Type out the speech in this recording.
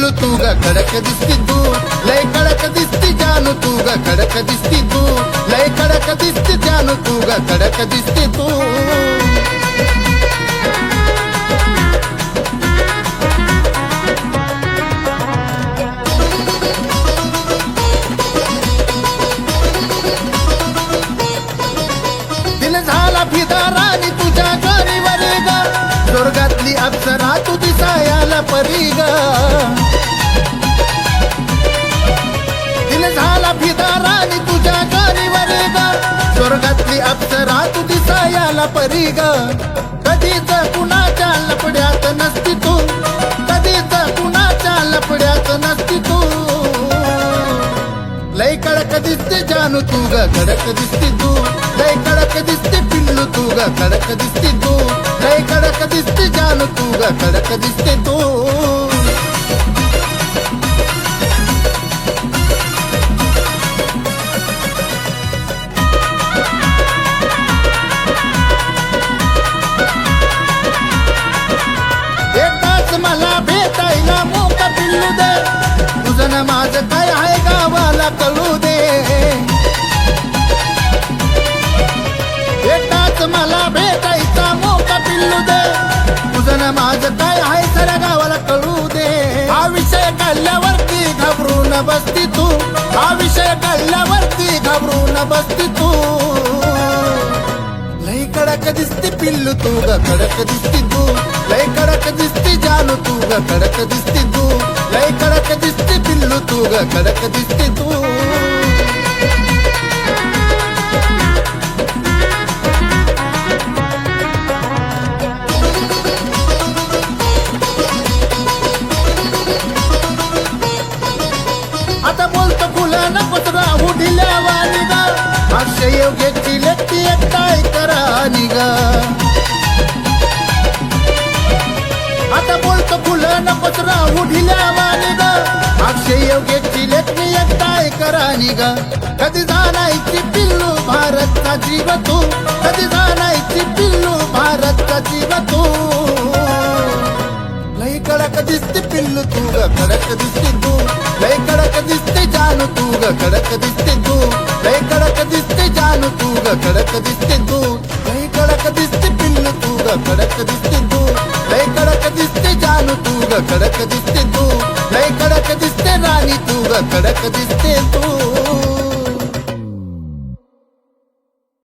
पिल्लू तू ग कडक दिसती तू, लय कडक दिसती जानू तू ग कडक दिसती तू, लय कडक दिसती जानू तू ग कडक दिसती तू. झाला फिदा राणी तुझ्या गरीवर ग, स्वर्गातली अप्सरा तू दिसायला परी ग. दिल झाला फिदा राणी तुझ्या गरीवर ग, स्वर्गातली अप्सरा तू दिसायला परी ग. कधीच कुणाच्या लपड्यात नसती तू, कधीच कुणाच्या लपड्यात नसती तू. लय कडक दिसते जानू तू ग कडक दिसती तू, लय कडक दिसते पिल्लू तू ग कडक दिसती तू, लय कडक दिसते जानू तू ग कडक दिसते तू. एकदाच मला भेटायला मोका पिल्लू दे, तुझं न माझं काय आहे गावाला कळू दे. एकदाच मला भेटायचा मोका पिल्लू दे, तुझं न माझं काय आहे साऱ्या गावाला कळू दे. हा विषय काढल्यावरती घाबरून बसती तू, हा विषय काढल्यावरती घाबरून बसती तू. लय कडक दिसती पिल्लू तू ग कडक दिसती तू, लय कडक दिसती जानू तू ग कडक दिसती तू, लय कडक दिसती पिल्लू तू ग कडक दिसती तू. आता बोलतो फुला नकोच राहू ढिल्या वाणी ग, अक्षय योग्याची लेखी एकटाय करा निग. आता बोलतो फुलं नकोच राहू ढिल्या वाणी ग, अक्षय योग्याची लेखी एकटाय करा निग. कधी जाणायची पिल्लू भारतचा जीव तू, कधी जाणायची पिल्लू भारतचा जीव तू. लय कडक दिसते पिल्लू तू ग कडक दिसते तू, लय कडक दिसते जानू तू ग कडक दिसते तू, लय कडक दिसते जानू तू ग कडक दिसते तू, लय कडक दिसते पिल्लू तू ग कडक दिसते तू, लय कडक दिसते जानू तू ग कडक दिसते तू, लय कडक दिसते राणी तू ग कडक दिसते तू.